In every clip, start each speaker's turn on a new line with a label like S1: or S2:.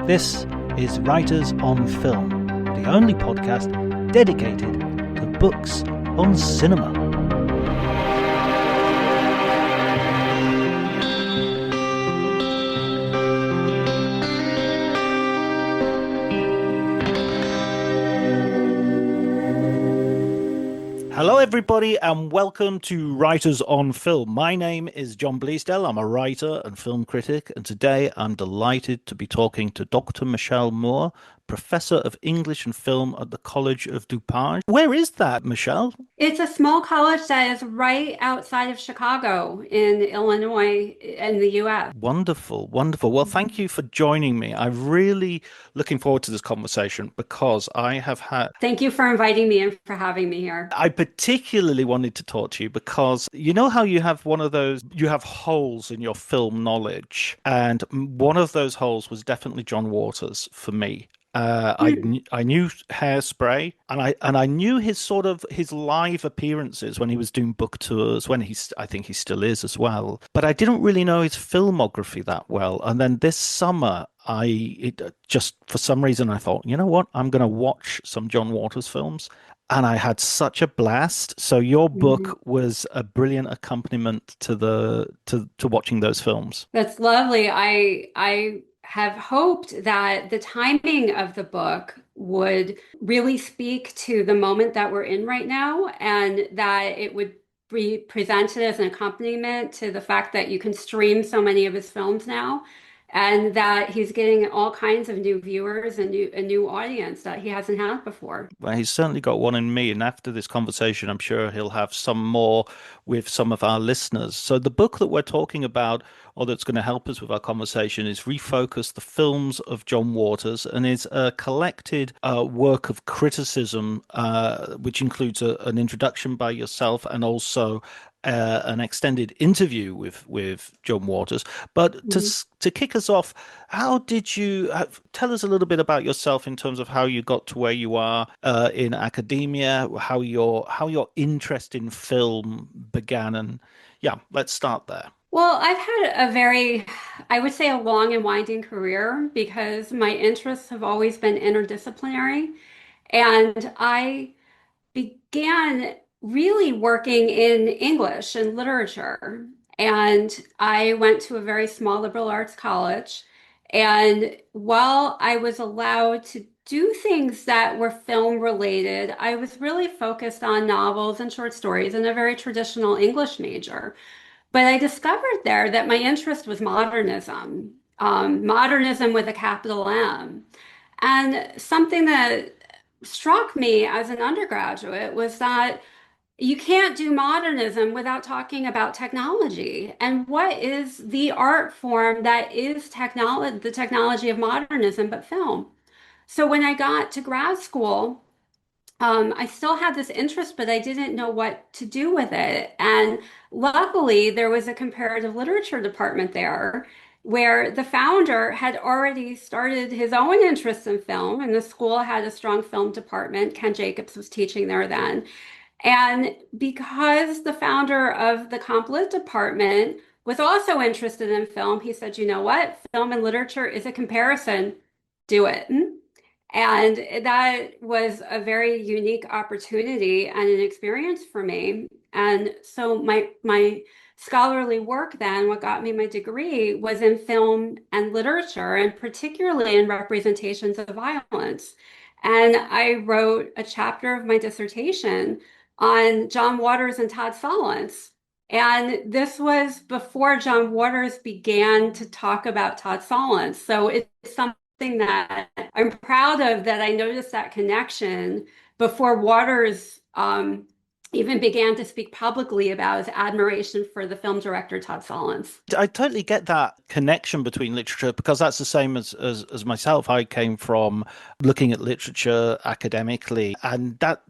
S1: This is Writers on Film, the only podcast dedicated to books on cinema. Hello everybody and welcome to Writers on Film. My name is John Bleasdale. I'm a writer and film critic, and today I'm delighted to be talking to Dr. Michelle Moore, Professor of English and Film at the College of DuPage. Where is that, Michelle?
S2: It's a small college that is right outside of Chicago in Illinois in the US.
S1: Wonderful, wonderful. Well, thank you for joining me. I'm really looking forward to this conversation because
S2: Thank you for inviting me and for having me here.
S1: I particularly wanted to talk to you because you know how you have you have holes in your film knowledge, and one of those holes was definitely John Waters for me. I knew Hairspray, and I knew his live appearances when he was doing book tours, I think he still is as well. But I didn't really know his filmography that well. And then this summer, just for some reason I thought, you know what, I'm going to watch some John Waters films. And I had such a blast. So your
S2: Mhm.
S1: book was a brilliant accompaniment to to watching those films.
S2: That's lovely. I have hoped that the timing of the book would really speak to the moment that we're in right now, and that it would be presented as an accompaniment to the fact that you can stream so many of his films now, and that he's getting all kinds of new viewers and a new audience that he hasn't had before.
S1: Well, he's certainly got one in me, and after this conversation, I'm sure he'll have some more with some of our listeners. So, the book that we're talking about, or that's going to help us with our conversation, is Refocus the Films of John Waters, and is a collected work of criticism, which includes an introduction by yourself and also an extended interview with John Waters. But to kick us off, how did you tell us a little bit about yourself in terms of how you got to where you are in academia, how your interest in film began, and yeah, let's start there.
S2: Well, I've had I would say, a long and winding career because my interests have always been interdisciplinary. And I began really working in English and literature. And I went to a very small liberal arts college. And while I was allowed to do things that were film related, I was really focused on novels and short stories in a very traditional English major. But I discovered there that my interest was modernism, modernism with a capital M. And something that struck me as an undergraduate was that you can't do modernism without talking about technology. And what is the art form that is the technology of modernism but film? So when I got to grad school, I still had this interest, but I didn't know what to do with it. And luckily, there was a comparative literature department there where the founder had already started his own interest in film, and the school had a strong film department. Ken Jacobs was teaching there then. And because the founder of the comp lit department was also interested in film, he said, you know what? Film and literature is a comparison. Do it. And that was a very unique opportunity and an experience for me. And so my scholarly work then, what got me my degree, was in film and literature, and particularly in representations of violence. And I wrote a chapter of my dissertation on John Waters and Todd Solondz. And this was before John Waters began to talk about Todd Solondz. So it's something that I'm proud of, that I noticed that connection before Waters even began to speak publicly about his admiration for the film director Todd Solondz.
S1: I totally get that connection between literature because that's the same as myself. I came from looking at literature academically, and that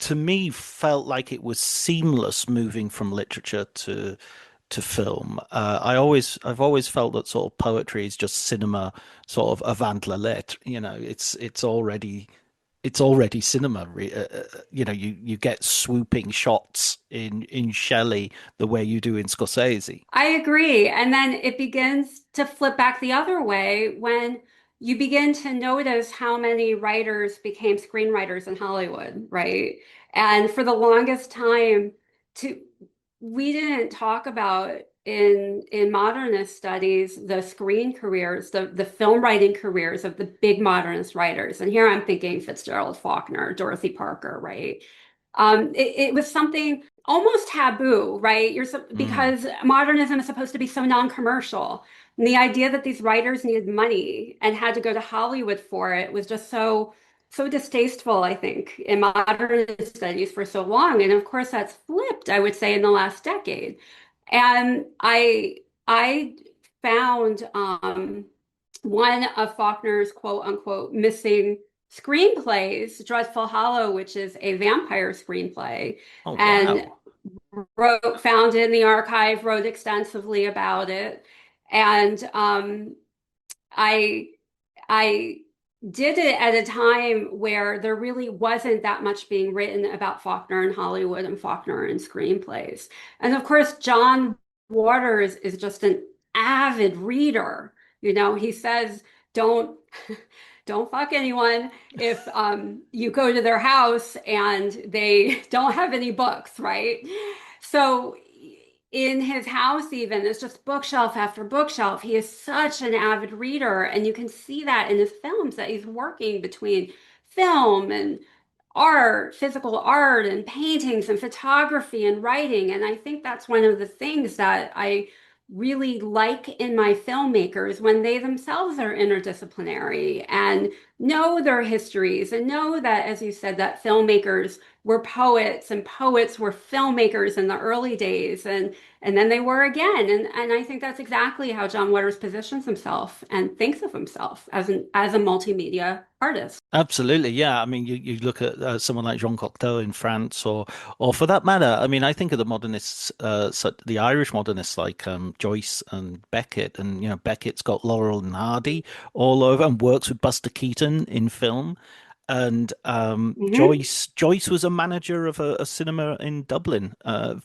S1: to me felt like it was seamless moving from literature to film. I've always felt that sort of poetry is just cinema, sort of avant la lettre. You know, it's already cinema. You know, you get swooping shots in Shelley the way you do in Scorsese.
S2: I agree. And then it begins to flip back the other way when you begin to notice how many writers became screenwriters in Hollywood, right? And for the longest time, to we didn't talk about in modernist studies the screen careers, the film writing careers of the big modernist writers. And here I'm thinking Fitzgerald Faulkner, Dorothy Parker, right? It was something almost taboo, right?
S1: Mm.
S2: Because modernism is supposed to be so non-commercial. And the idea that these writers needed money and had to go to Hollywood for it was just so distasteful, I think, in modernist studies for so long. And of course, that's flipped, I would say, in the last decade. And I found one of Faulkner's quote unquote missing screenplays, Dreadful Hollow, which is a vampire screenplay,
S1: Oh,
S2: and
S1: wow.
S2: found it in the archive, wrote extensively about it. And I I did it at a time where there really wasn't that much being written about Faulkner in Hollywood and Faulkner in screenplays. And of course, John Waters is just an avid reader. You know, he says, don't don't fuck anyone if you go to their house and they don't have any books, right? So in his house, even, it's just bookshelf after bookshelf. He is such an avid reader, and you can see that in his films that he's working between film and art, physical art, and paintings and photography and writing. And I think that's one of the things that I really like in my filmmakers when they themselves are interdisciplinary and know their histories and know that, as you said, that filmmakers were poets and poets were filmmakers in the early days and then they were again. And I think that's exactly how John Waters positions himself and thinks of himself as a multimedia artist.
S1: Absolutely, yeah. I mean, you look at someone like Jean Cocteau in France, or for that matter, I mean, I think of the modernists, the Irish modernists like Joyce and Beckett, and Beckett's got Laurel and Hardy all over, and works with Buster Keaton in film. And
S2: Mhm.
S1: Joyce was a manager of a cinema in Dublin,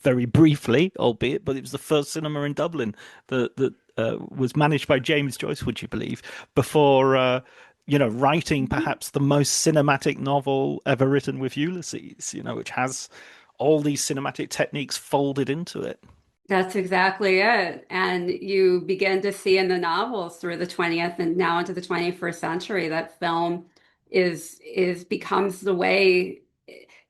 S1: very briefly, albeit, but it was the first cinema in Dublin that was managed by James Joyce, would you believe, before writing perhaps the most cinematic novel ever written with Ulysses, which has all these cinematic techniques folded into it.
S2: That's exactly it. And you begin to see in the novels through the 20th and now into the 21st century that film is becomes the way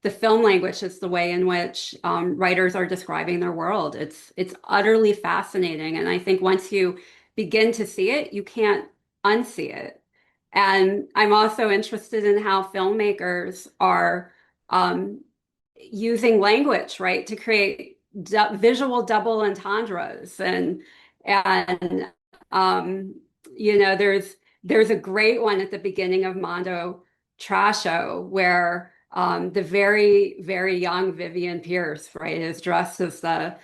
S2: the film language is the way in which writers are describing their world. It's utterly fascinating. And I think once you begin to see it, you can't unsee it. And I'm also interested in how filmmakers are um, using language, right, to create visual double entendres and um, there's a great one at the beginning of Mondo Trasho where the very young Vivian Pierce, right, is dressed as the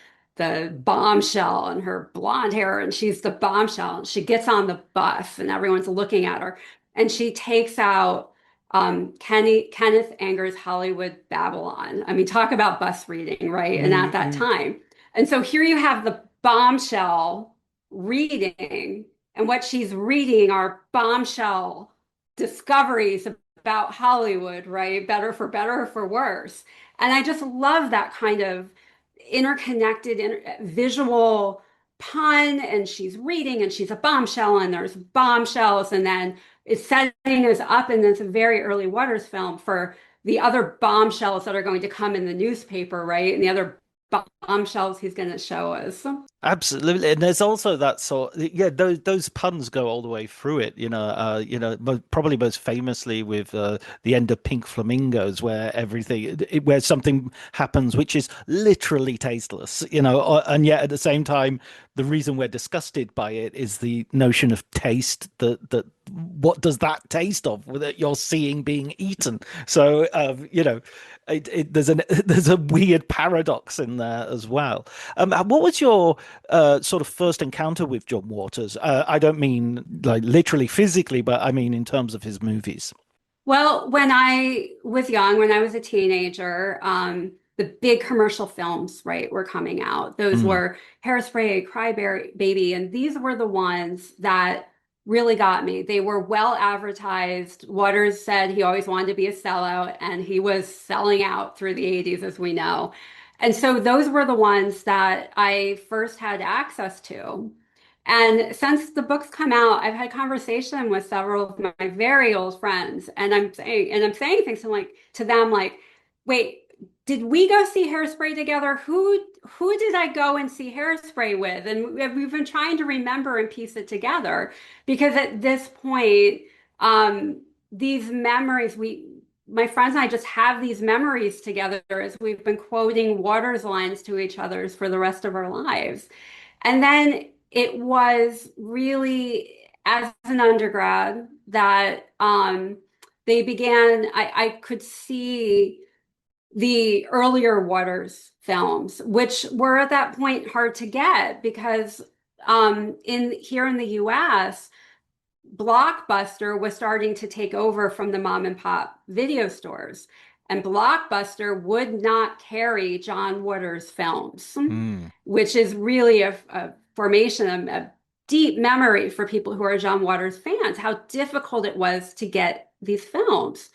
S2: bombshell and her blonde hair, and she's the bombshell. And she gets on the bus, and everyone's looking at her, and she takes out Kenneth Anger's Hollywood Babylon. I mean, talk about bus reading, right? And at that
S1: Mm-mm.
S2: time. And so here you have the bombshell reading, and what she's reading are bombshell discoveries about Hollywood, right? Better or for worse. And I just love that kind of interconnected visual pun. And she's reading, and she's a bombshell, and there's bombshells, and then it's setting us up in this very early Waters film for the other bombshells that are going to come in the newspaper, right? And the other bombshells he's going to show us.
S1: Absolutely, and there's also that sort. Yeah, those puns go all the way through it. Probably most famously with the end of Pink Flamingos, where where something happens which is literally tasteless. And yet at the same time, the reason we're disgusted by it is the notion of taste. That what does that taste of that you're seeing being eaten? So, there's a weird paradox in there as well. What was your sort of first encounter with John Waters? I don't mean like literally physically, but I mean in terms of his movies.
S2: Well, when I was young, when I was a teenager, the big commercial films, right, were coming out. Those
S1: Mm,
S2: were Hairspray, Cry Baby, and these were the ones that really got me. They were well advertised. Waters said he always wanted to be a sellout, and he was selling out through the 80s, as we know. And so those were the ones that I first had access to. And since the book's come out, I've had conversation with several of my very old friends, and I'm saying things to them like, wait, did we go see Hairspray together? Who did I go and see Hairspray with? And we've been trying to remember and piece it together because at this point, these memories, my friends and I just have these memories together as we've been quoting Waters lines to each other for the rest of our lives. And then it was really as an undergrad that they began, I could see the earlier Waters films, which were at that point hard to get because in here in the US, Blockbuster was starting to take over from the mom and pop video stores. And Blockbuster would not carry John Waters films,
S1: Mm.
S2: which is really a formation, a deep memory for people who are John Waters fans, how difficult it was to get these films.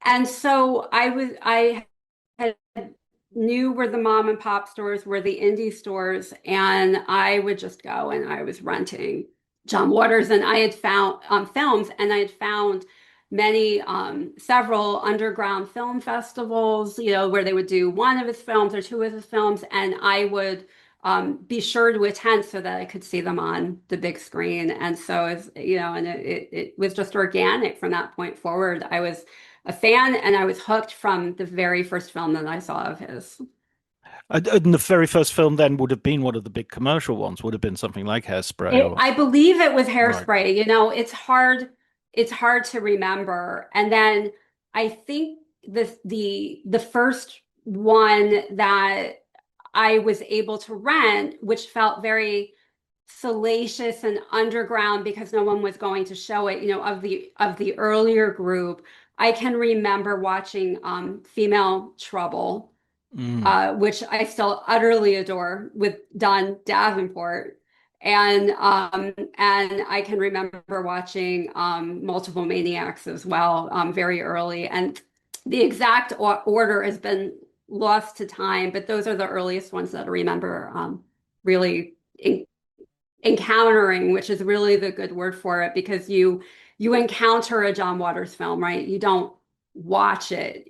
S2: And so I had knew where the mom and pop stores were, the indie stores, and I would just go and I was renting John Waters, and I had found films, and I had found many several underground film festivals, where they would do one of his films or two of his films, and I would be sure to attend so that I could see them on the big screen. And so, and it was just organic from that point forward. I was a fan, and I was hooked from the very first film that I saw of his.
S1: And the very first film then would have been one of the big commercial ones, would have been something like Hairspray or
S2: I believe it was
S1: right.
S2: Hairspray. It's hard to remember. And then I think the first one that I was able to rent, which felt very salacious and underground because no one was going to show it, of the earlier group, I can remember watching Female Trouble,
S1: Mm.
S2: which I still utterly adore with Don Davenport. And I can remember watching Multiple Maniacs as well, very early. And the exact order has been lost to time, but those are the earliest ones that I remember really encountering, which is really the good word for it, because you encounter a John Waters film, right? You don't watch it.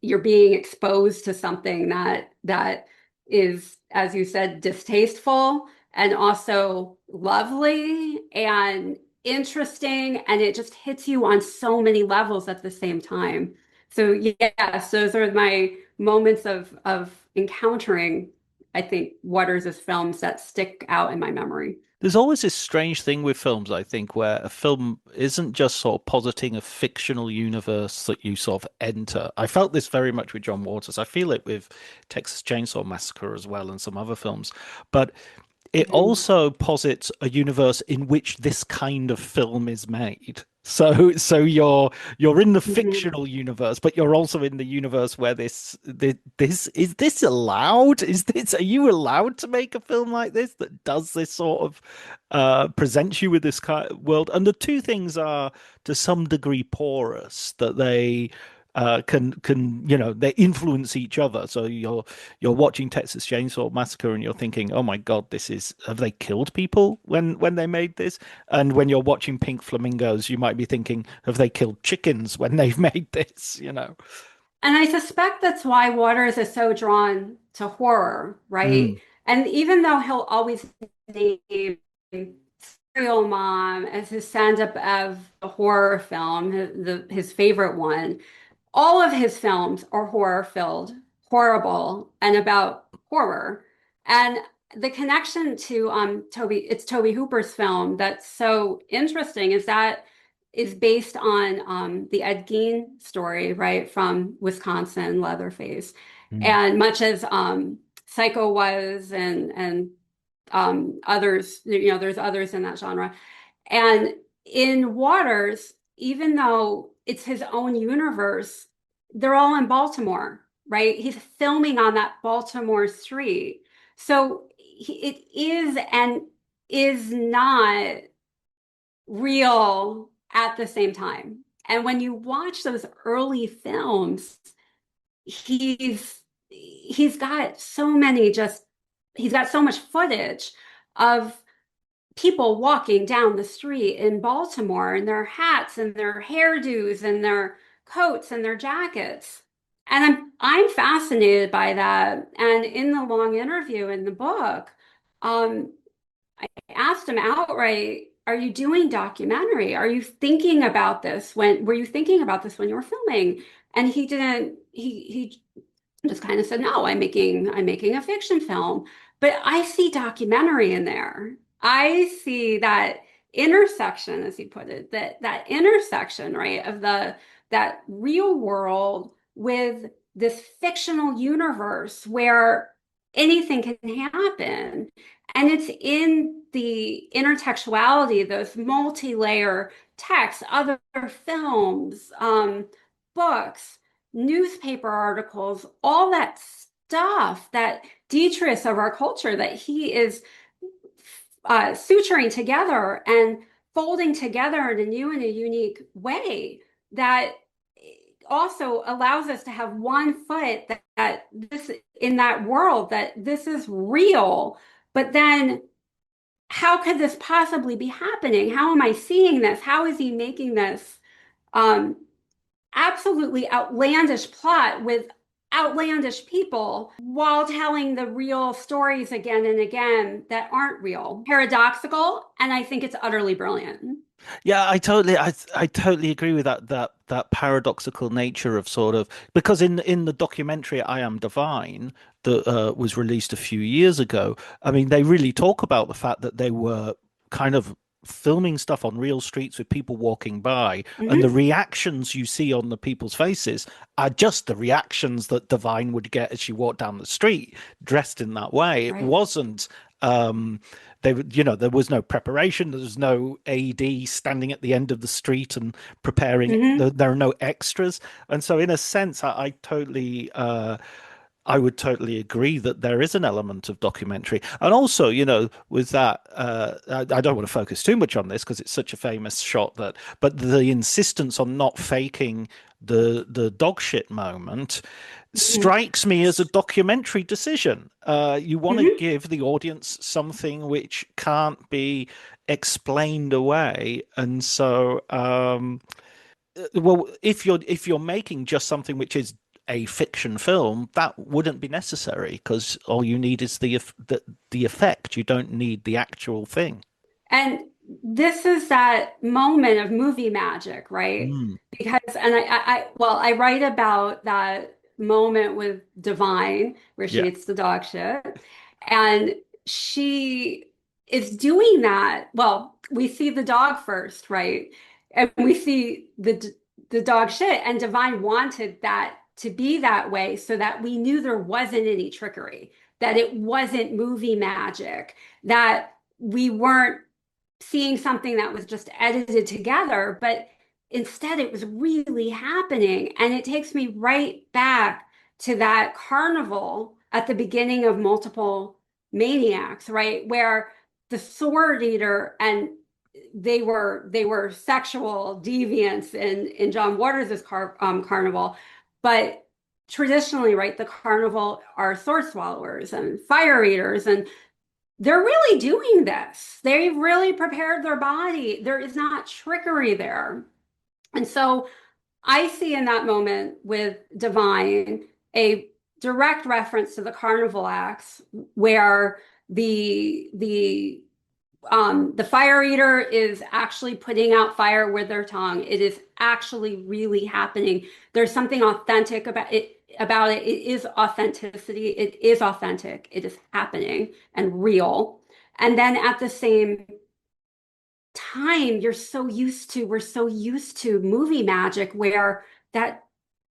S2: You're being exposed to something that is, as you said, distasteful and also lovely and interesting, and it just hits you on so many levels at the same time. So yes, those are my moments of encountering, I think, Waters' films that stick out in my memory.
S1: There's always this strange thing with films, I think, where a film isn't just sort of positing a fictional universe that you sort of enter. I felt this very much with John Waters. I feel it with Texas Chainsaw Massacre as well and some other films. But it
S2: Mhm.
S1: also posits a universe in which this kind of film is made. So you're in the
S2: Mhm.
S1: fictional universe, but you're also in the universe where this is this allowed? Is this are you allowed to make a film like this that does this sort of presents you with this kind of world? And the two things are to some degree porous, that they can they influence each other. So you're watching Texas Chainsaw Massacre and you're thinking, oh my God, this is have they killed people when they made this? And when you're watching Pink Flamingos, you might be thinking, have they killed chickens when they've made this?
S2: And I suspect that's why Waters is so drawn to horror, right?
S1: Mm,
S2: And even though he'll always name Serial Mom as his stand-up of a horror film, his favorite one, all of his films are horror filled, horrible, and about horror. And the connection to it's Toby Hooper's film that's so interesting is that is based on the Ed Gein story, right, from Wisconsin, Leatherface.
S1: mm.
S2: And much as Psycho was and others, there's others in that genre. And in Waters, even though it's his own universe, they're all in Baltimore, right? He's filming on that Baltimore street. So it is and is not real at the same time. And when you watch those early films, he's got so many just he's got so much footage of people walking down the street in Baltimore in their hats and their hairdos and their coats and their jackets. And I'm fascinated by that. And in the long interview in the book, um, I asked him outright, "Are you doing documentary? Are you thinking about this when were you thinking about this when you were filming?" And he didn't. He just kind of said, "No, I'm making a fiction film." But I see documentary in there. I see that intersection, as he put it, that intersection, right, of the that real world with this fictional universe where anything can happen. And it's in the intertextuality, those multi-layer texts, other films, books, newspaper articles, all that stuff, that detritus of our culture that he is suturing together and folding together in a new and a unique way that also allows us to have one foot that this in that world that this is real. But then how could this possibly be happening? How am I seeing this? How is he making this um, absolutely outlandish plot with outlandish people while telling the real stories again and again that aren't real? Paradoxical, and I think it's utterly brilliant.
S1: Yeah, I totally agree with that paradoxical nature of sort of because in the documentary I Am Divine that was released a few years ago, I mean they really talk about the fact that they were kind of filming stuff on real streets with people walking by, and the
S2: Hmm.
S1: reactions you see on the people's faces are just the reactions that Divine would get as she walked down the street dressed in that way. It
S2: Right.
S1: wasn't they there was no preparation, there was no AD standing at the end of the street and preparing,
S2: Hmm.
S1: there are no extras. And so in a sense I totally I would totally agree that there is an element of documentary. And also, with that, I don't want to focus too much on this because it's such a famous shot but the insistence on not faking the dog shit moment
S2: Hmm.
S1: strikes me as a documentary decision. You want to
S2: Hmm.
S1: give the audience something which can't be explained away, and so well, if you're making just something which is a fiction film, that wouldn't be necessary because all you need is the effect. You don't need the actual thing.
S2: And this is that moment of movie magic, right?
S1: Mm,
S2: Because, and well, I write about that moment with Divine where she
S1: yeah.
S2: eats the dog shit. And she is doing that. Well, we see the dog first, right? And we see the dog shit. And Divine wanted that to be that way so that we knew there wasn't any trickery, that it wasn't movie magic, that we weren't seeing something that was just edited together, but instead it was really happening. And it takes me right back to that carnival at the beginning of Multiple Maniacs, right? Where the sword eater and they were sexual deviants in John Waters' carnival, but traditionally, right, the carnival are sword swallowers and fire eaters, and they're really doing this. They've really prepared their body. There is not trickery there. And so I see in that moment with Divine a direct reference to the carnival acts where the fire eater is actually putting out fire with their tongue. It is actually really happening. There's something authentic about it. It is authenticity. It is authentic. It is happening and real. And then at the same time, we're so used to movie magic where that,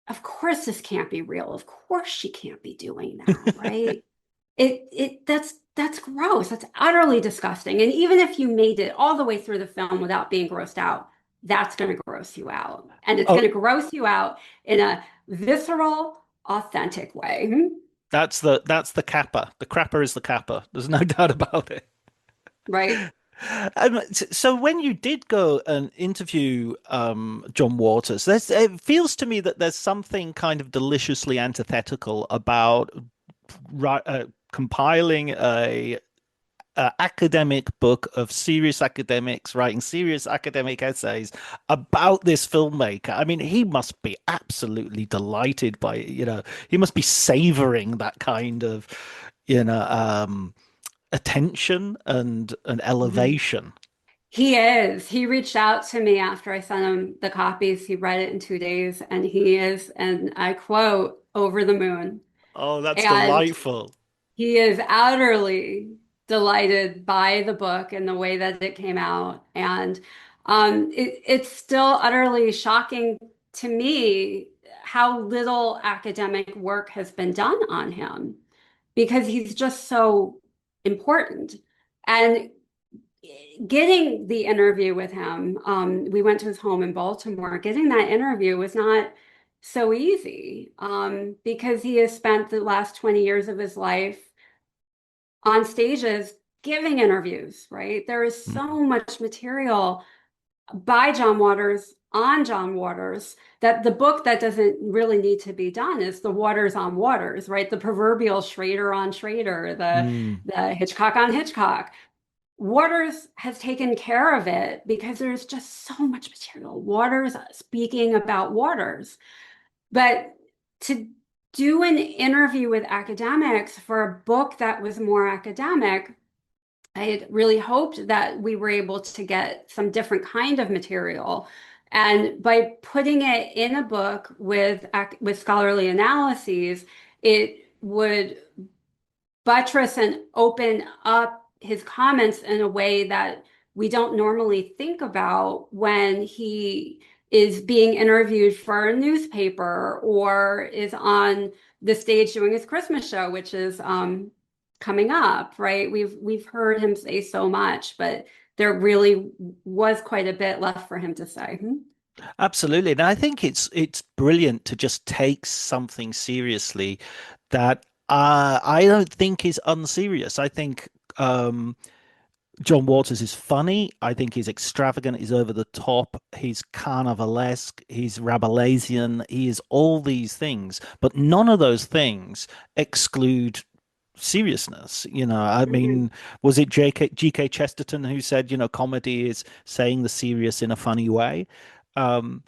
S2: of course, this can't be real. Of course, she can't be doing that, right? That's gross. That's utterly disgusting. And even if you made it all the way through the film without being grossed out, that's going to gross you out. And it's going
S1: Oh,
S2: to gross you out in a visceral, authentic way.
S1: that's the kappa. The crapper is the kappa. There's no doubt about it.
S2: Right?
S1: So when you did go and interview John Waters, it feels to me that there's something kind of deliciously antithetical about compiling a academic book of serious academics writing serious academic essays about this filmmaker. I mean, he must be absolutely delighted by, he must be savoring that kind of, you know, attention and
S2: Mhm.
S1: elevation.
S2: He is. He reached out to me after I sent him the copies. He read it in 2 days, and he is, and I quote, over the moon.
S1: Oh, that's
S2: And
S1: delightful.
S2: he is utterly delighted by the book and the way that it came out. And it's still utterly shocking to me how little academic work has been done on him because he's just so important. And getting the interview with him, we went to his home in Baltimore. Getting that interview was not so easy because he has spent the last 20 years of his life on stages giving interviews, right? There is
S1: Mhm.
S2: so much material by John Waters on John Waters that the book that doesn't really need to be done is the Waters on Waters, right? The proverbial Schrader on Schrader,
S1: Mm,
S2: the Hitchcock on Hitchcock. Waters has taken care of it because there's just so much material. Waters speaking about Waters. But to do an interview with academics for a book that was more academic, I had really hoped that we were able to get some different kind of material. And by putting it in a book with scholarly analyses, it would buttress and open up his comments in a way that we don't normally think about when he is being interviewed for a newspaper or is on the stage doing his Christmas show, which is coming up, right? We've heard him say so much, but there really was quite a bit left for him to say. Hmm?
S1: absolutely. And I think it's brilliant to just take something seriously that I don't think is unserious. I think John Waters is funny. I think he's extravagant. He's over the top. He's carnivalesque. He's Rabelaisian. He is all these things, but none of those things exclude seriousness. I
S2: Mhm.
S1: mean, was it G.K. Chesterton who said, comedy is saying the serious in a funny way? Um,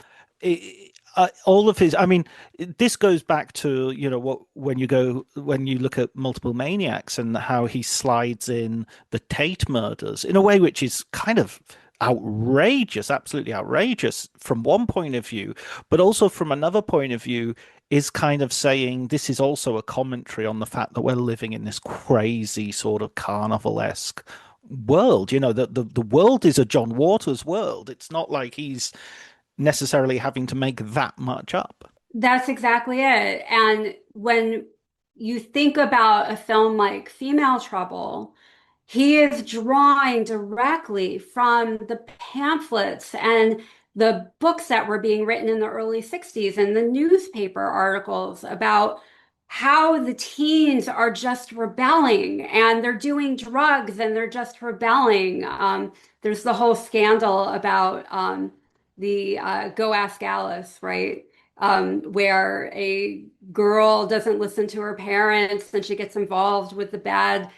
S1: all of his, I mean, this goes back to, what when you look at Multiple Maniacs and how he slides in the Tate murders in a way which is kind of outrageous, absolutely outrageous from one point of view, but also from another point of view is kind of saying this is also a commentary on the fact that we're living in this crazy sort of carnivalesque world. The world is a John Waters world. It's not like he's necessarily having to make that much up.
S2: That's exactly it. And when you think about a film like Female Trouble, he is drawing directly from the pamphlets and the books that were being written in the early 60s and the newspaper articles about how the teens are just rebelling and they're doing drugs and they're just rebelling. There's the whole scandal about the Go Ask Alice, right? Where a girl doesn't listen to her parents and she gets involved with bad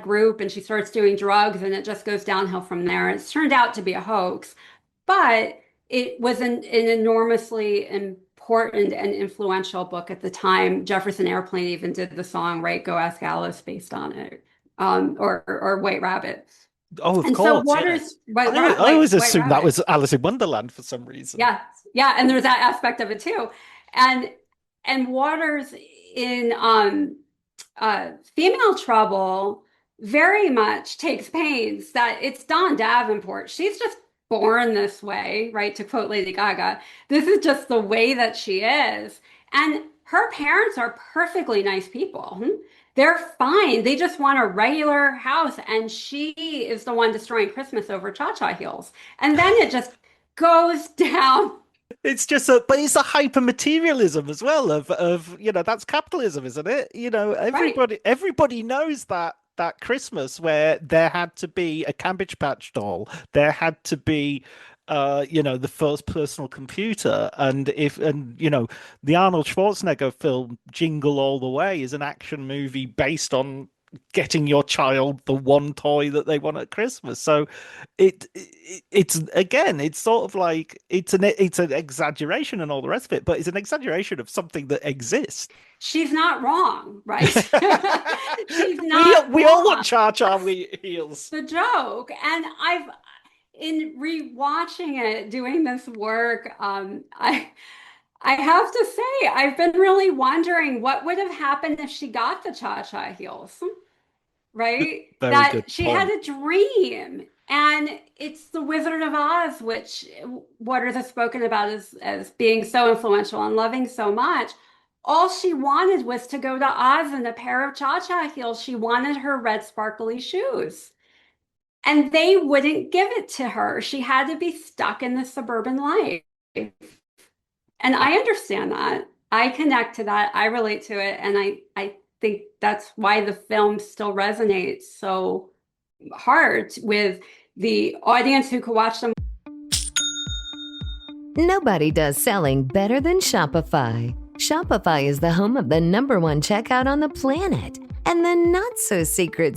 S2: group and she starts doing drugs and it just goes downhill from there. It's turned out to be a hoax, but it was an enormously important and influential book at the time. Jefferson Airplane even did the song, right? Go Ask Alice based on it, or White Rabbit.
S1: Oh, of
S2: And so
S1: course,
S2: Waters,
S1: yes. I always
S2: White
S1: assumed that
S2: Rabbit.
S1: was Alice in Wonderland for some reason.
S2: Yeah, yeah, and there's that aspect of it too. And Waters in Female Trouble very much takes pains that it's Dawn Davenport. She's just born this way, right? To quote Lady Gaga, this is just the way that she is. And her parents are perfectly nice people. Hmm? They're fine. They just want a regular house. And she is the one destroying Christmas over Cha-Cha heels. And then it just goes down,
S1: It's just but it's a hyper materialism as well of that's capitalism, isn't it?
S2: right?
S1: Everybody knows that. that Christmas where there had to be a Cabbage Patch doll, there had to be the first personal computer, and the Arnold Schwarzenegger film Jingle All the Way is an action movie based on getting your child the one toy that they want at Christmas. So it's again, it's sort of like it's an exaggeration and all the rest of it, but it's an exaggeration of something that exists.
S2: She's not wrong, right? She's
S1: We
S2: not
S1: we all
S2: wrong.
S1: want Char
S2: That's
S1: heels.
S2: the joke. And in rewatching it, doing this work, I have to say, I've been really wondering what would have happened if she got the cha-cha heels, right?
S1: Very
S2: That
S1: good
S2: she had
S1: point.
S2: a dream. And it's the Wizard of Oz, which Waters has spoken about as being so influential and loving so much. All she wanted was to go to Oz in a pair of cha-cha heels. She wanted her red sparkly shoes. And they wouldn't give it to her. She had to be stuck in the suburban life. And I understand that. I connect to that. I relate to it. And I think that's why the film still resonates so hard with the audience who could watch them.
S3: Nobody does selling better than Shopify. Shopify is the home of the #1 checkout on the planet. And the not-so-secret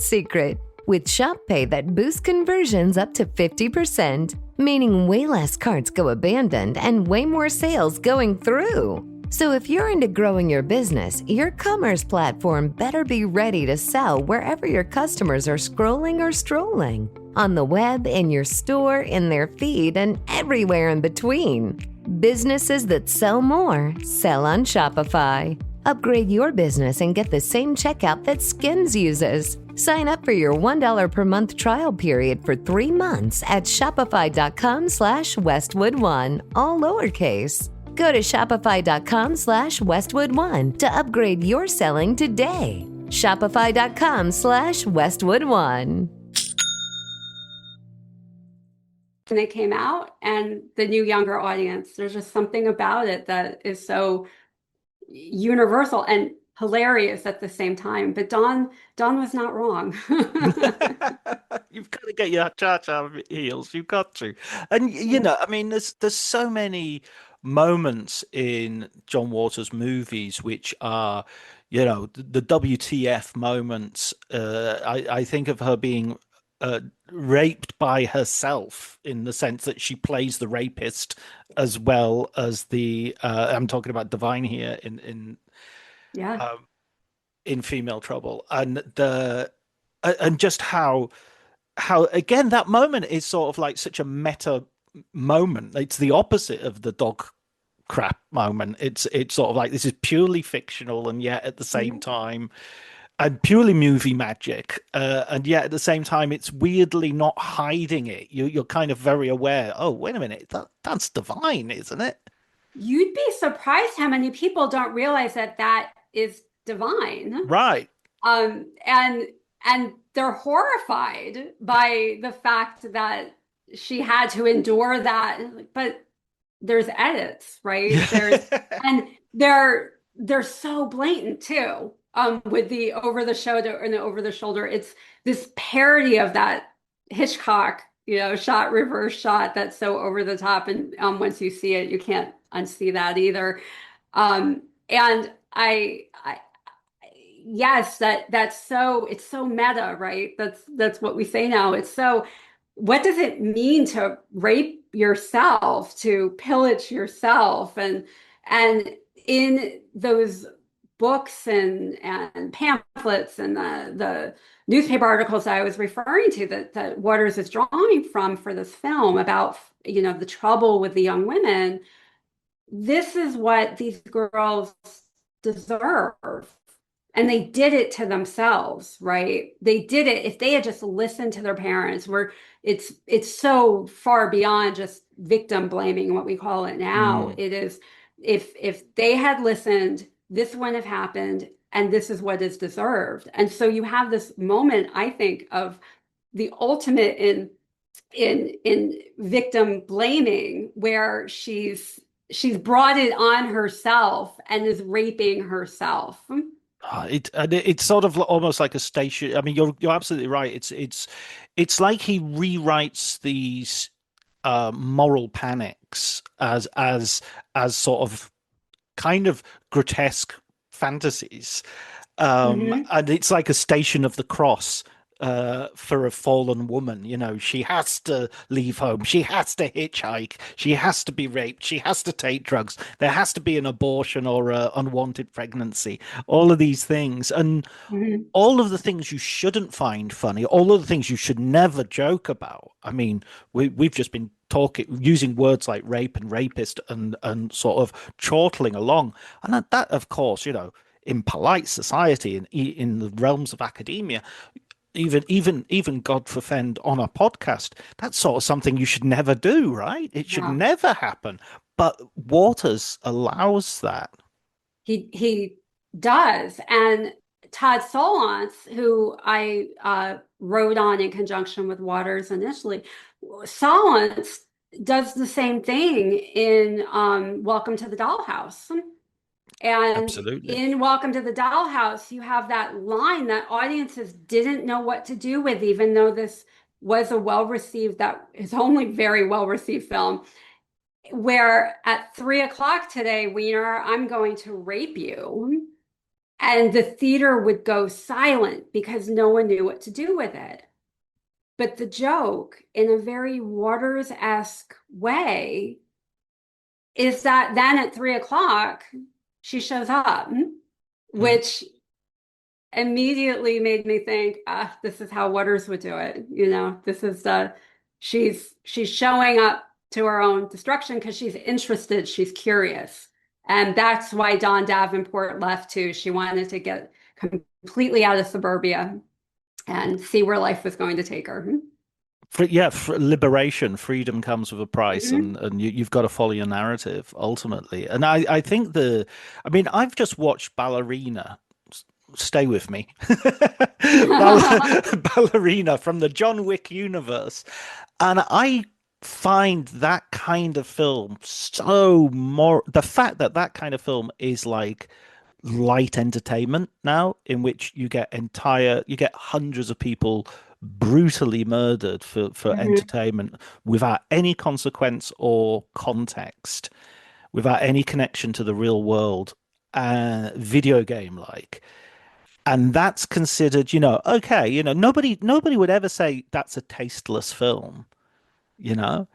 S3: with Shop Pay that boosts conversions up to 50%, meaning way less carts go abandoned and way more sales going through. So if you're into growing your business, your commerce platform better be ready to sell wherever your customers are scrolling or strolling. On the web, in your store, in their feed, and everywhere in between. Businesses that sell more, sell on Shopify. Upgrade your business and get the same checkout that Skims uses. Sign up for your $1 per month trial period for 3 months at shopify.com/Westwood1, all lowercase. Go to shopify.com/Westwood1 to upgrade your selling today. Shopify.com/Westwood1.
S2: When they came out and the new younger audience, there's just something about it that is so universal and hilarious at the same time. But Dawn was not wrong.
S1: You've got to get your cha-cha heels. You've got to. And I mean, there's so many moments in John Waters' movies which are, the WTF moments. I think of her being raped by herself in the sense that she plays the rapist as well as the. I'm talking about Divine here
S2: Yeah.
S1: um, in Female Trouble, and just how again that moment is sort of like such a meta moment. It's the opposite of the dog crap moment. It's sort of like this is purely fictional and yet at the same
S2: Mhm.
S1: time and purely movie magic, and yet at the same time it's weirdly not hiding it. You're kind of very aware. Oh, wait a minute, that's divine, isn't it?
S2: You'd be surprised how many people don't realize that that is divine.
S1: Right.
S2: And they're horrified by the fact that she had to endure that. But there's edits, right? There's
S1: Yeah.
S2: and they're so blatant too. With the over the shoulder and the over the shoulder, it's this parody of that Hitchcock, shot reverse shot that's so over the top, and once you see it, you can't unsee that either. And yes, that's so it's so meta, right? That's what we say now. It's so what does it mean to rape yourself, to pillage yourself? And in those books and pamphlets and the newspaper articles I was referring to that Waters is drawing from for this film about, the trouble with the young women, this is what these girls deserve. And they did it to themselves, right? They did it. If they had just listened to their parents, where it's so far beyond just victim blaming, what we call it now.
S1: Mm.
S2: It is if they had listened, this wouldn't have happened, and this is what is deserved. And so you have this moment, I think, of the ultimate in victim blaming, where she's brought it on herself and is raping herself.
S1: It's sort of almost like a station. I mean, you're absolutely right. It's like he rewrites these moral panics as sort of kind of grotesque fantasies.
S2: Hmm.
S1: And it's like a station of the cross for a fallen woman. You know, she has to leave home. She has to hitchhike. She has to be raped. She has to take drugs. There has to be an abortion or a unwanted pregnancy. All of these things. And
S2: Hmm.
S1: all of the things you shouldn't find funny, all of the things you should never joke about. I mean, we've just been talking using words like rape and rapist and sort of chortling along, and that of course, in polite society in the realms of academia, even God forfend on a podcast, that's sort of something you should never do, right? It should
S2: Yeah.
S1: never happen. But Waters allows that.
S2: He does. And Todd Solondz, who I wrote on in conjunction with Waters initially, Solondz does the same thing in Welcome to the Dollhouse. And
S1: Absolutely.
S2: in Welcome to the Dollhouse, you have that line that audiences didn't know what to do with, even though this was a well-received, that is only very well-received film, where at 3 o'clock today, Wiener, I'm going to rape you. And the theater would go silent because no one knew what to do with it. But the joke, in a very Waters-esque way, is that then at 3 o'clock, she shows up,
S1: Mm.
S2: which immediately made me think, this is how Waters would do it. This is she's showing up to her own destruction because she's interested, she's curious. And that's why Dawn Davenport left too. She wanted to get completely out of suburbia and see where life was going to take her.
S1: Liberation, freedom comes with a price,
S2: Mhm.
S1: and you've got to follow your narrative ultimately. And I think I mean, I've just watched Ballerina. Stay with me. Ball Ballerina from the John Wick universe. And I find that kind of film so more, the fact that that kind of film is like light entertainment now, in which you get hundreds of people brutally murdered for
S2: Mhm.
S1: entertainment without any consequence or context, without any connection to the real world, video game like. And that's considered, okay, nobody would ever say that's a tasteless film, you know.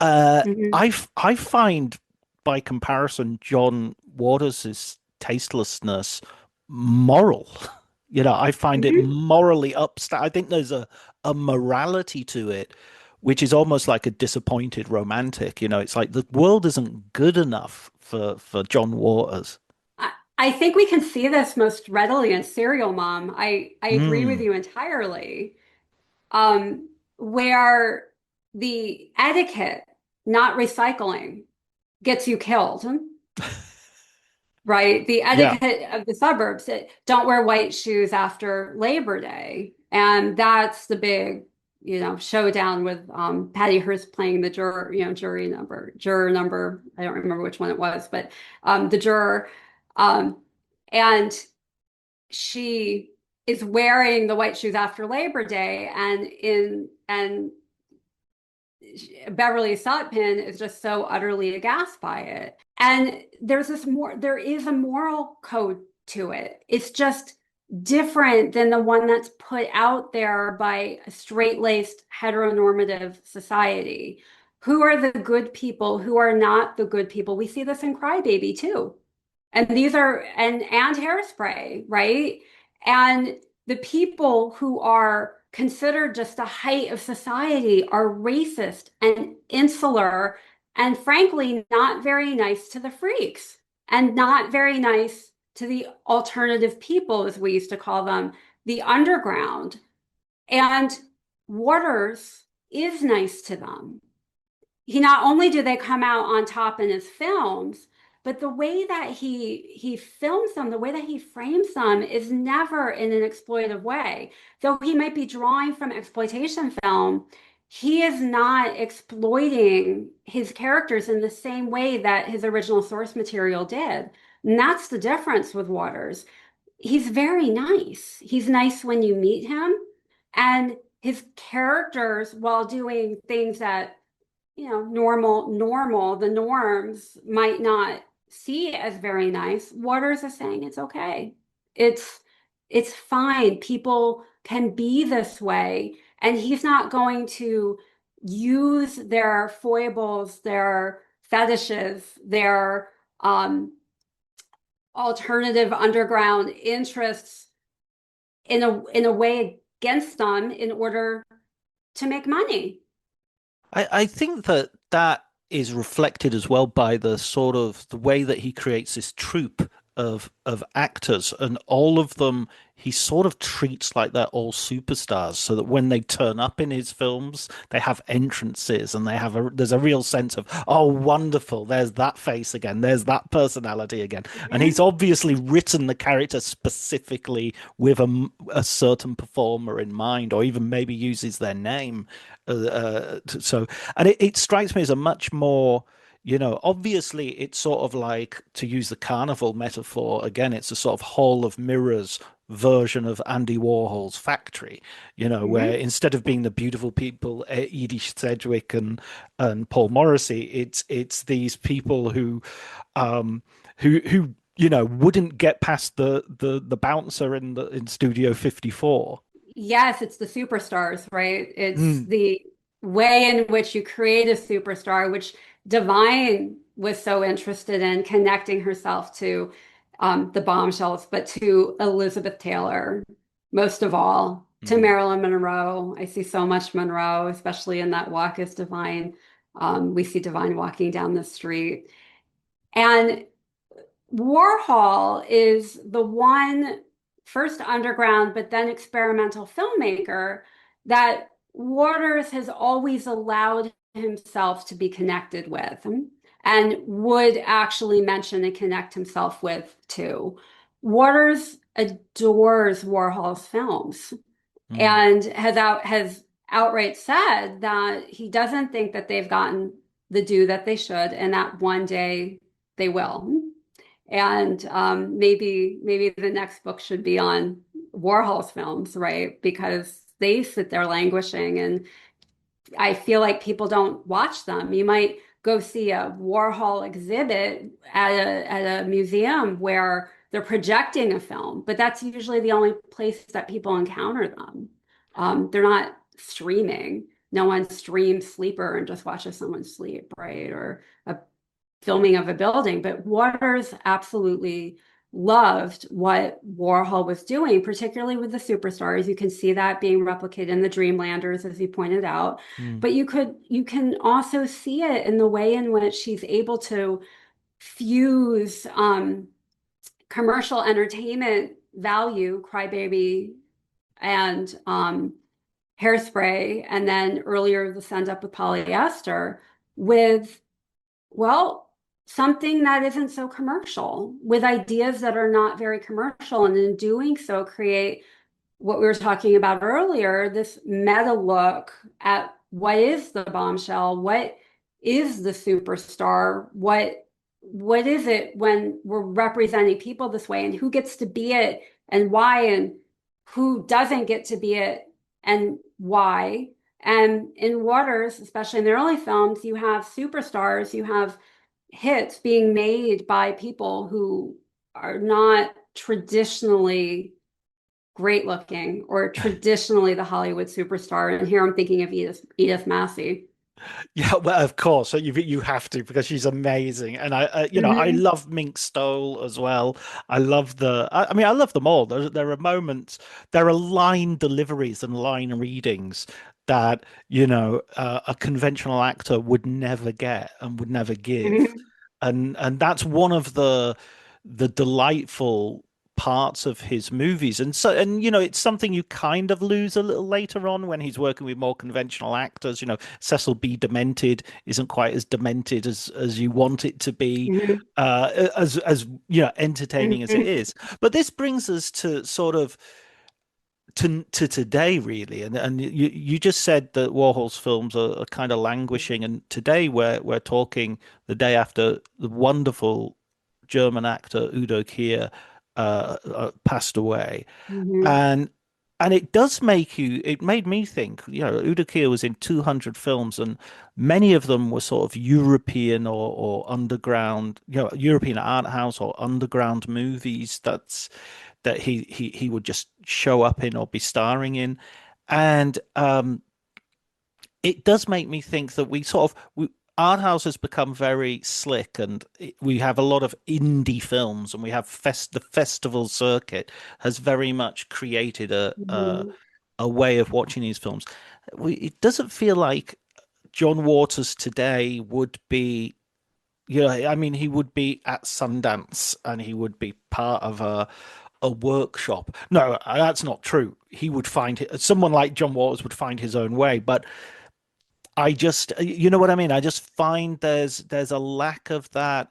S2: Mhm.
S1: I find by comparison John Waters's tastelessness moral. I find it
S2: Mhm.
S1: morally upstanding. I think there's a morality to it, which is almost like a disappointed romantic. It's like the world isn't good enough for John Waters.
S2: I think we can see this most readily in Serial Mom. I agree with
S1: Mm.
S2: you entirely. Where the etiquette, not recycling, gets you killed, right? The
S1: Yeah.
S2: etiquette of the suburbs, don't wear white shoes after Labor Day. And that's the big, showdown with Patty Hearst playing the juror, juror number, I don't remember which one it was, but the juror. Um, and she is wearing the white shoes after Labor Day, and Beverly Sutpin is just so utterly aghast by it. And there is a moral code to it. It's just different than the one that's put out there by a straight-laced heteronormative society. Who are the good people? Who are not the good people? We see this in Crybaby too. And these are and Hairspray, right? And the people who are considered just the height of society are racist and insular and frankly not very nice to the freaks and not very nice to the alternative people, as we used to call them, the underground. And Waters is nice to them. He not only do they come out on top in his films, but the way that he films them, the way that he frames them is never in an exploitive way. Though he might be drawing from exploitation film, he is not exploiting his characters in the same way that his original source material did. And that's the difference with Waters. he's very nice. He's nice when you meet him, and his characters, while doing things that, normal, the norms might not see as very nice. Waters is saying it's okay. It's it's fine. People can be this way, and he's not going to use their foibles, their fetishes, their alternative underground interests in a way against them in order to make money.
S1: I think that that is reflected as well by the sort of the way that he creates this troupe of actors, and all of them he sort of treats like they're all superstars, so that when they turn up in his films, they have entrances and there's a real sense of, oh, wonderful, there's that face again, there's that personality again. And he's
S2: Mhm.
S1: obviously written the character specifically with a certain performer in mind, or even maybe uses their name. So, and it strikes me as a much more, obviously it's sort of like, to use the carnival metaphor again, it's a sort of hall of mirrors version of Andy Warhol's factory, where
S2: Mhm.
S1: instead of being the beautiful people, Edie Sedgwick and Paul Morrissey, it's these people um who wouldn't get past the bouncer in Studio 54.
S2: Yes, it's the superstars, right? It's
S1: Mm,
S2: the way in which you create a superstar, which Divine was so interested in connecting herself to the Bombshells, but to Elizabeth Taylor, most of all, to
S1: mm,
S2: Marilyn Monroe. I see so much Monroe, especially in that walk as Divine. We see Divine walking down the street. And Warhol is the one first underground, but then experimental filmmaker that Waters has always allowed himself to be connected with and would actually mention and connect himself with too. Waters adores Warhol's films
S1: mm.
S2: and has outright said that he doesn't think that they've gotten the due that they should, and that one day they will. And maybe the next book should be on Warhol's films, right? Because they sit there languishing, and I feel like people don't watch them. You might go see a Warhol exhibit at a museum where they're projecting a film, but that's usually the only place that people encounter them. They're not streaming. No one streams Sleeper and just watches someone sleep, right? Or a filming of a building, but Waters absolutely loved what Warhol was doing, particularly with the superstars. You can see that being replicated in the Dreamlanders, as you pointed out.
S1: Mm.
S2: But you can also see it in the way in which she's able to fuse commercial entertainment value, Crybaby and Hairspray, and then earlier the Send Up with Polyester, with well, something that isn't so commercial, with ideas that are not very commercial, and in doing so, create what we were talking about earlier, this meta look at what is the bombshell, what is the superstar, what is it when we're representing people this way, and who gets to be it and why, and who doesn't get to be it and why. And in Waters, especially in the early films, you have superstars, you have hits being made by people who are not traditionally great looking or traditionally the Hollywood superstar. And here I'm thinking of Edith Massey.
S1: Yeah, well, of course. So you have to, because she's amazing, and I
S2: Hmm.
S1: love Mink Stole as well. I mean, I love them all. There are moments, there are line deliveries and line readings that a conventional actor would never get and would never give,
S2: Hmm.
S1: and that's one of the delightful parts of his movies. And so, and it's something you kind of lose a little later on when he's working with more conventional actors. Cecil B. Demented isn't quite as demented as you want it to be,
S2: Hmm.
S1: as entertaining as it
S2: Hmm.
S1: is. But this brings us to sort of to today, really. And you just said that Warhol's films are kind of languishing, and today we're talking the day after the wonderful German actor Udo Kier passed away,
S2: Mhm.
S1: and it does make you. It made me think. Udo Kier was in 200 films, and many of them were sort of European or underground, European art house or underground movies. That he would just show up in or be starring in, and it does make me think that art house has become very slick, and we have a lot of indie films, and we have the festival circuit has very much created
S2: Mhm.
S1: a way of watching these films. It doesn't feel like John Waters today would be. I mean, he would be at Sundance and he would be part of a workshop. No, that's not true. He would find someone like John Waters would find his own way, but I just, you know what I mean? I just find there's a lack of that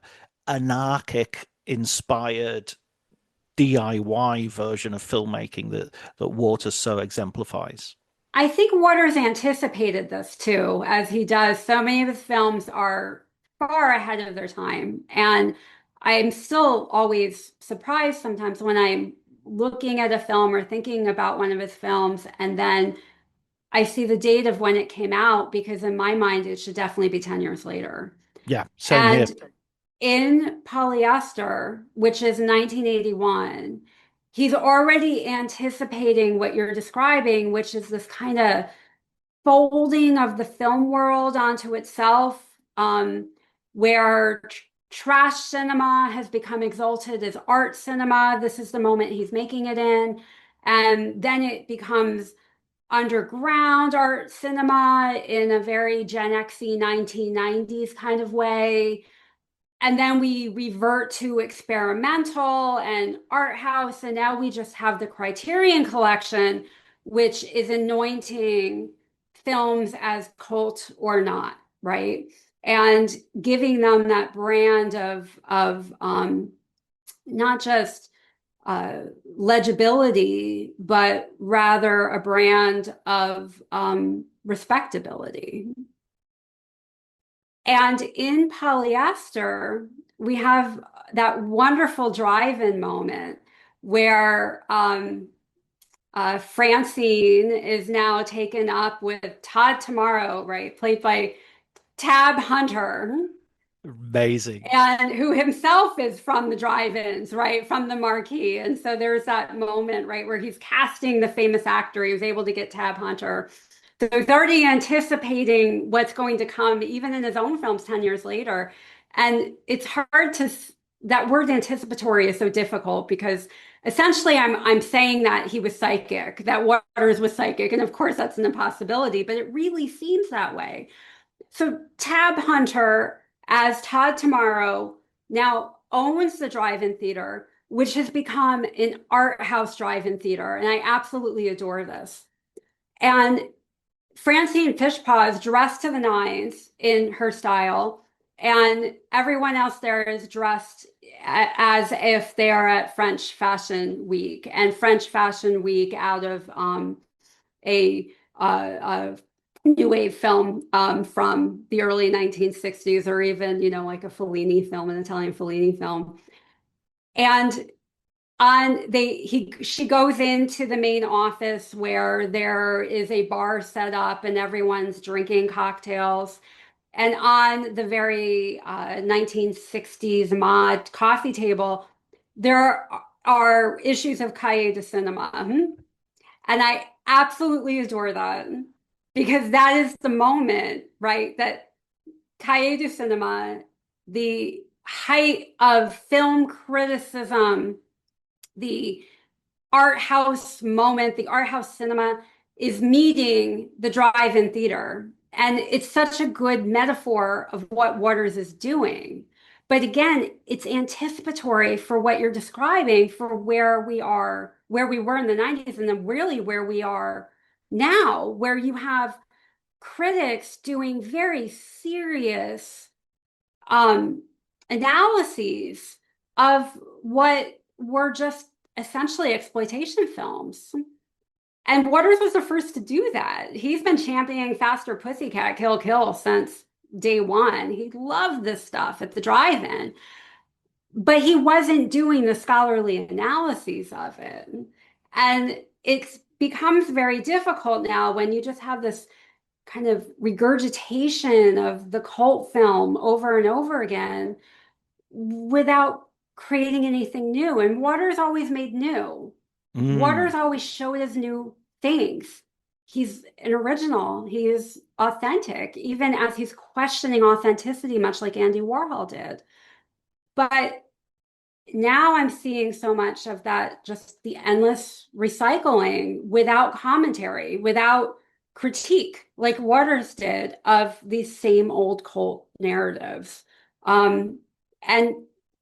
S1: anarchic inspired DIY version of filmmaking that Waters so exemplifies.
S2: I think Waters anticipated this too, as he does. So many of his films are far ahead of their time. And I'm still always surprised sometimes when I'm looking at a film or thinking about one of his films, and then I see the date of when it came out, because in my mind, it should definitely be 10 years later.
S1: Yeah, same here.
S2: And in Polyester, which is 1981, he's already anticipating what you're describing, which is this kind of folding of the film world onto itself, where trash cinema has become exalted as art cinema. This is the moment he's making it in. And then it becomes underground art cinema in a very Gen X-y 1990s kind of way. And then we revert to experimental and art house. And now we just have the Criterion Collection, which is anointing films as cult or not, right? And giving them that brand of not just legibility, but rather a brand of respectability. And in Polyester, we have that wonderful drive-in moment where Francine is now taken up with Todd Tomorrow, right, played by Tab Hunter,
S1: Amazing.
S2: and who himself is from the drive-ins, right, from the marquee. And so there's that moment, right, where he's casting the famous actor. He was able to get Tab Hunter. So he's already anticipating what's going to come, even in his own films 10 years later. And it's hard to, that word anticipatory is so difficult because essentially I'm saying that he was psychic, that Waters was psychic. And of course, that's an impossibility, but it really seems that way. So Tab Hunter as Todd Tomorrow now owns the drive-in theater, which has become an art house drive-in theater. And I absolutely adore this. And Francine Fishpaw is dressed to the nines in her style, and everyone else there is dressed as if they are at French Fashion Week, and French Fashion Week out of a new wave film from the early 1960s, or even, like a Fellini film, an Italian Fellini film. And she goes into the main office where there is a bar set up and everyone's drinking cocktails. And on the very 1960s mod coffee table, there are issues of Cahiers de Cinema. And I absolutely adore that, because that is the moment, right? That Cahiers de Cinema, the height of film criticism, the art house moment, the art house cinema is meeting the drive-in theater. And it's such a good metaphor of what Waters is doing. But again, it's anticipatory for what you're describing, for where we are, where we were in the 90s, and then really where we are now, where you have critics doing very serious um, analyses of what were just essentially exploitation films. And Waters was the first to do that. He's been championing Faster Pussycat Kill Kill since day one. He loved this stuff at the drive-in. but he wasn't doing the scholarly analyses of it. And it becomes very difficult now when you just have this kind of regurgitation of the cult film over and over again without creating anything new. And Waters always made new.
S1: Mm,
S2: Waters always showed us new things. He's an original. He is authentic, even as he's questioning authenticity, much like Andy Warhol did. But now I'm seeing so much of that, just the endless recycling without commentary, without critique, like Waters did of these same old cult narratives. Um, and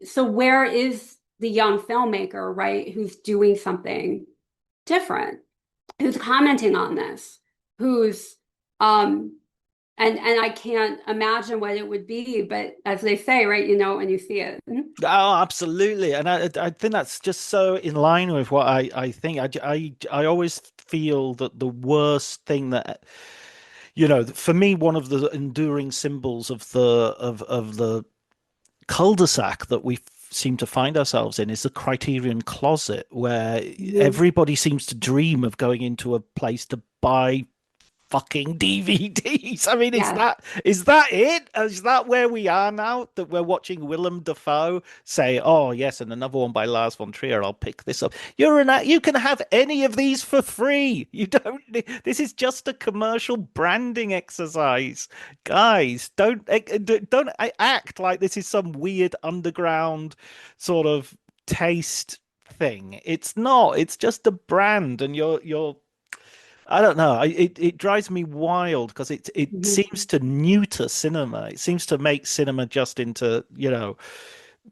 S2: so, where is the young filmmaker, right, who's doing something different, who's commenting on this, who's um, and I can't imagine what it would be, but as they say, right, you know it when you see it.
S1: oh, absolutely. And I think that's just so in line with what I think. I always feel that the worst thing that, for me, one of the enduring symbols of the cul-de-sac that we seem to find ourselves in is the Criterion closet, where
S2: Mhm.
S1: everybody seems to dream of going into a place to buy fucking DVDs. I mean,
S2: Yeah.
S1: is that it? Is that where we are now? That we're watching Willem Dafoe say, "Oh yes, and another one by Lars von Trier. I'll pick this up." You can have any of these for free. You don't. This is just a commercial branding exercise, guys. Don't act like this is some weird underground sort of taste thing. It's not. It's just a brand, and you're I don't know. It drives me wild because it seems
S2: Mhm.
S1: to neuter cinema. It seems to make cinema just into,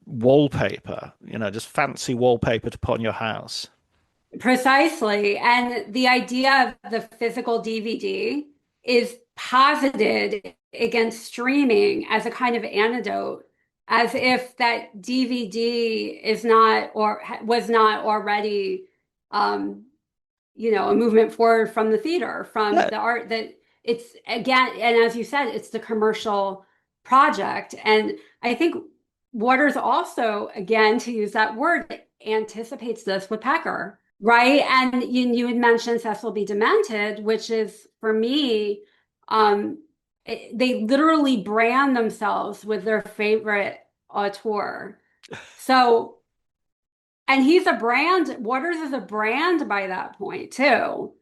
S1: wallpaper, just fancy wallpaper to put on your house.
S2: Precisely. And the idea of the physical DVD is posited against streaming as a kind of antidote, as if that DVD is not or was not already, um, a movement forward from the theater, from
S1: Yeah,
S2: the art that it's again, and as you said, it's the commercial project. And I think Waters also, again, to use that word, anticipates this with Pecker, right? And you had mentioned Cecil B. Demented, which is for me, um, they literally brand themselves with their favorite auteur. So, and he's a brand, Waters is a brand by that point too.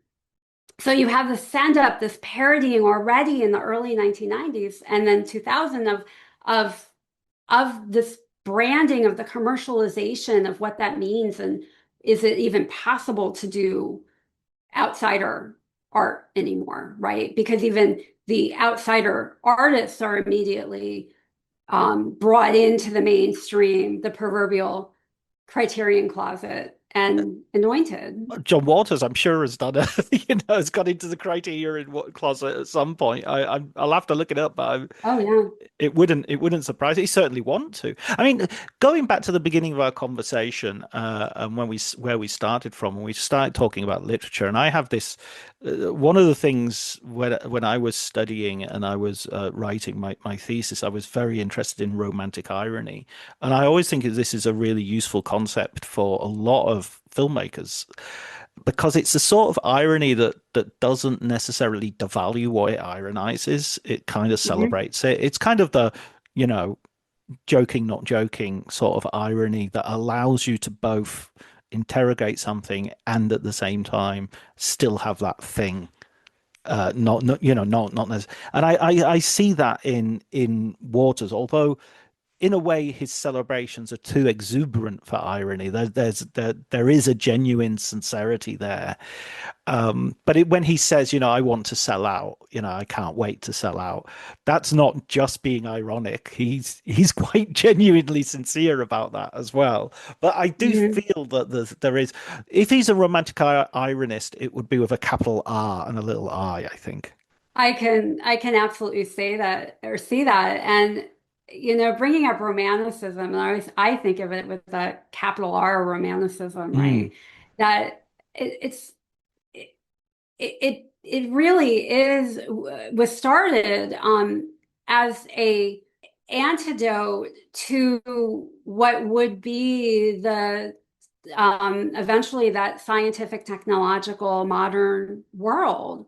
S2: So you have the send up, this parodying already in the early 1990s and then 2000 of of this branding of the commercialization of what that means, and is it even possible to do outsider art anymore, right? Because even the outsider artists are immediately brought into the mainstream, the proverbial Criterion closet, and anointed.
S1: John Waters, I'm sure, has done has got into the Criterion closet at some point. I'll have to look it up, but
S2: Oh yeah.
S1: it wouldn't surprise me. He certainly want to. I mean, going back to the beginning of our conversation, and where we started from, when we started talking about literature, and I have this one of the things when I was studying and I was writing my thesis, I was very interested in romantic irony, and I always think this is a really useful concept for a lot of filmmakers because it's a sort of irony that doesn't necessarily devalue what it ironizes. It kind of
S2: Mhm.
S1: celebrates it. It's kind of the, you know, joking, not joking sort of irony that allows you to both interrogate something and at the same time still have that thing. Not not necessarily. And I see that in Waters, although in a way, his celebrations are too exuberant for irony. There is a genuine sincerity there. But when he says, I want to sell out, I can't wait to sell out, that's not just being ironic. He's quite genuinely sincere about that as well. But I do
S2: Mhm.
S1: feel that there is, if he's a romantic ironist, it would be with a capital R and a little I, I think.
S2: I can absolutely say that or see that. And bringing up romanticism, and I think of it with that capital R romanticism,
S1: Mm,
S2: right? That it's it it really is was started as antidote to what would be the eventually that scientific, technological, modern world.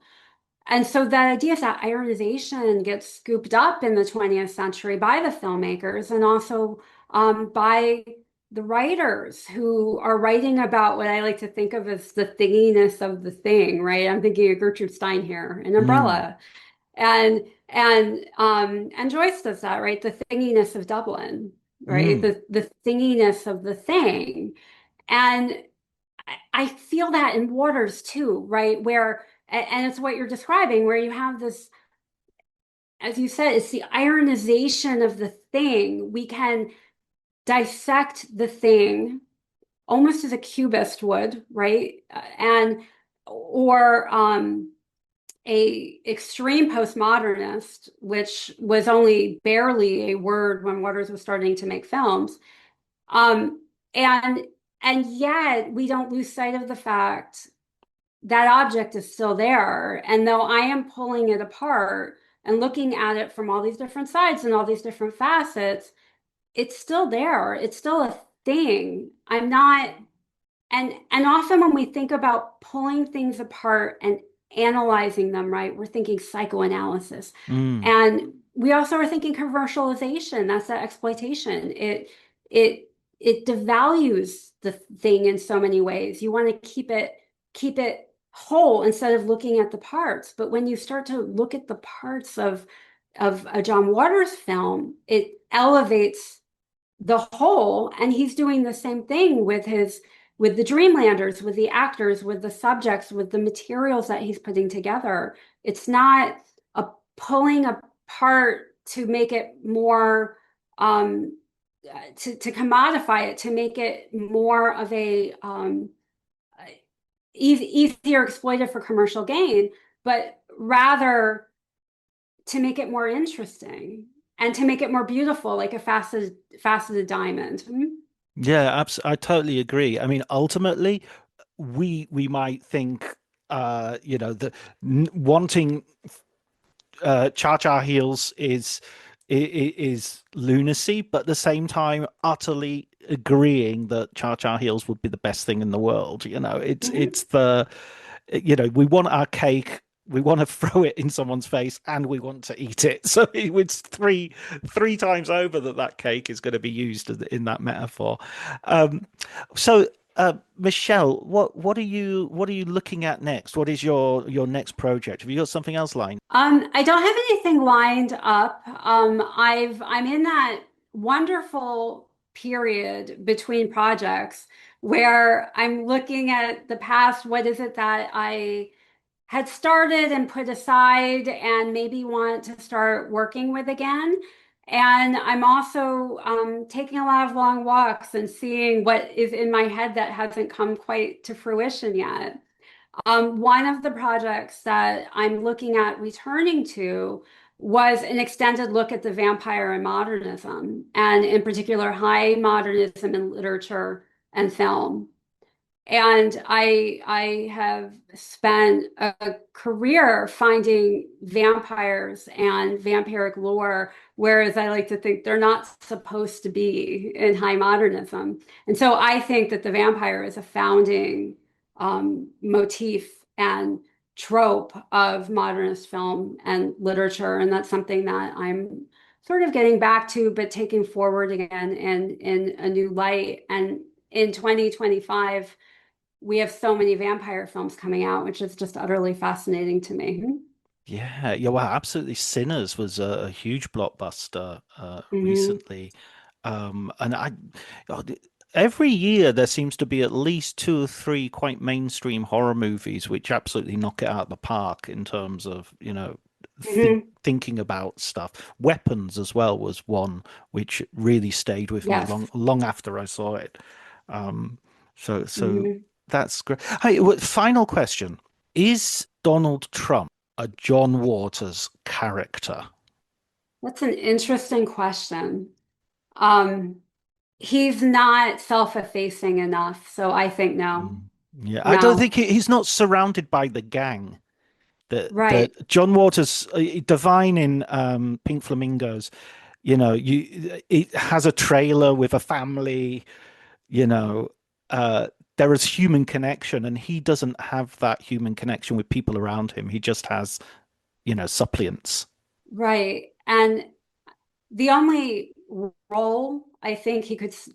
S2: And so that idea of that ironization gets scooped up in the 20th century by the filmmakers and also by the writers who are writing about what I like to think of as the thinginess of the thing, right? I'm thinking of Gertrude Stein here, an
S1: Mm,
S2: umbrella. And Joyce does that, right? The thinginess of Dublin, right?
S1: mm,
S2: The thinginess of the thing. And I feel that in Waters too, right? And it's what you're describing, where you have this, as you said, it's the ironization of the thing. We can dissect the thing almost as a cubist would, right? And or a extreme postmodernist, which was only barely a word when Waters was starting to make films. Um, and and yet we don't lose sight of the fact that object is still there. And though I am pulling it apart and looking at it from all these different sides and all these different facets, it's still there. It's still a thing. I'm not, and often when we think about pulling things apart and analyzing them, right, we're thinking psychoanalysis.
S1: mm,
S2: And we also are thinking commercialization. That's that exploitation. It it devalues the thing in so many ways. You want to keep it whole instead of looking at the parts. But when you start to look at the parts of a John Waters film, it elevates the whole, and he's doing the same thing with his with the Dreamlanders, with the actors, with the subjects, with the materials that he's putting together. It's not a pulling apart to make it more to commodify it, to make it more of a easier exploited for commercial gain, but rather to make it more interesting and to make it more beautiful, like a faceted diamond.
S1: yeah, I totally agree. I mean, ultimately, we might think, that wanting cha-cha heels is lunacy, but at the same time, utterly agreeing that cha-cha heels would be the best thing in the world.
S2: Mhm.
S1: We want our cake. We want to throw it in someone's face and we want to eat it. So it's three times over that cake is going to be used in that metaphor. Um, so, Michelle, what are you looking at next? What is your next project? Have you got something else lined?
S2: I don't have anything lined up. I'm in that wonderful period between projects where I'm looking at the past. What is it that I had started and put aside and maybe want to start working with again? And I'm also taking a lot of long walks and seeing what is in my head that hasn't come quite to fruition yet. One of the projects that I'm looking at returning to was an extended look at the vampire and modernism, and in particular, high modernism in literature and film. And I have spent a career finding vampires and vampiric lore, whereas I like to think they're not supposed to be in high modernism. And so I think that the vampire is a founding motif and trope of modernist film and literature. And that's something that I'm sort of getting back to, but taking forward again in a new light. And in 2025, we have so many vampire films coming out, which is just utterly fascinating to me.
S1: Yeah, yeah, well, absolutely. Sinners was a huge blockbuster
S2: Hmm.
S1: recently. And God, every year there seems to be at least two or three quite mainstream horror movies which absolutely knock it out of the park in terms of,
S2: Hmm.
S1: thinking about stuff. Weapons as well was one which really stayed with me
S2: Yes.
S1: long after I saw it. Um, so
S2: Hmm.
S1: that's great. Hey, final question. Is Donald Trump a John Waters character?
S2: That's an interesting question. Um, he's not self-effacing enough, so I think no.
S1: Mm. Yeah, I don't
S2: No.
S1: think he's not surrounded by the gang that
S2: Right.
S1: John Waters, Divine in Pink Flamingos. it has a trailer with a family, you know, uh, there is human connection, and he doesn't have that human connection with people around him. He just has, suppliants.
S2: Right. And the only role I think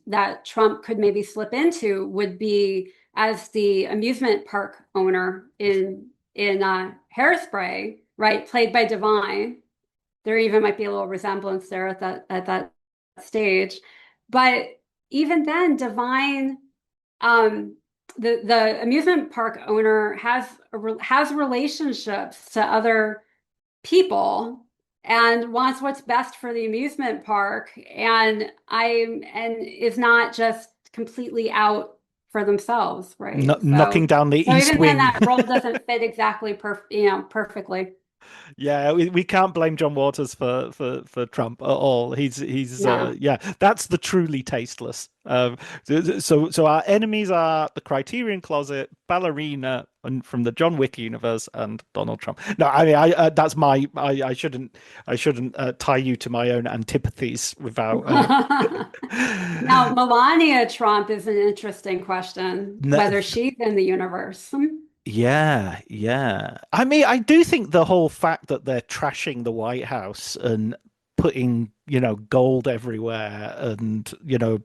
S2: that Trump could maybe slip into would be as the amusement park owner in Hairspray, right, played by Divine. There even might be a little resemblance there at that stage. But even then, Divine, um, the amusement park owner has relationships to other people and wants what's best for the amusement park and is not just completely out for themselves, right?
S1: Knocking down the
S2: So
S1: East
S2: even then
S1: Wing.
S2: that role doesn't fit exactly perfectly.
S1: Yeah, we can't blame John Waters for Trump at all. He's
S2: No.
S1: yeah, that's the truly tasteless. So our enemies are the Criterion Closet, Ballerina, and from the John Wick universe, and Donald Trump. No, I mean that's I shouldn't tie you to my own antipathies without.
S2: Now, Melania Trump is an interesting question,
S1: No,
S2: whether she's in the universe.
S1: yeah, yeah. I mean, I do think the whole fact that they're trashing the White House and putting, gold everywhere and,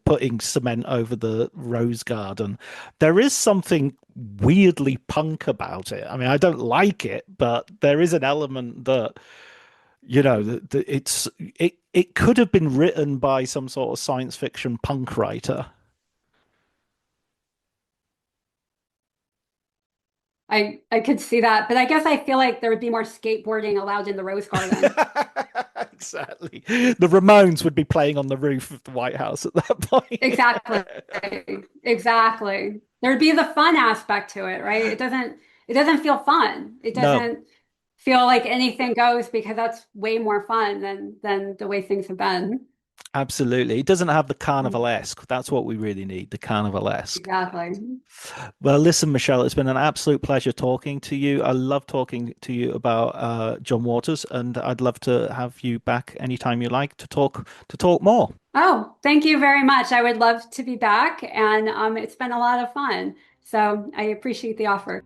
S1: putting cement over the Rose Garden, there is something weirdly punk about it. I mean, I don't like it, but there is an element that, that it could have been written by some sort of science fiction punk writer.
S2: I could see that, but I guess I feel like there would be more skateboarding allowed in the Rose Garden.
S1: Exactly. The Ramones would be playing on the roof of the White House at that point.
S2: Exactly. Exactly. There'd be the fun aspect to it, right? It doesn't feel fun. It
S1: No,
S2: doesn't feel like anything goes because that's way more fun than the way things have been.
S1: absolutely. It doesn't have the carnivalesque. That's what we really need, the carnivalesque.
S2: Exactly.
S1: Well, listen, Michelle, it's been an absolute pleasure talking to you. I love talking to you about John Waters, and I'd love to have you back anytime you like to talk more.
S2: Oh, thank you very much. I would love to be back, and it's been a lot of fun. So I appreciate the offer.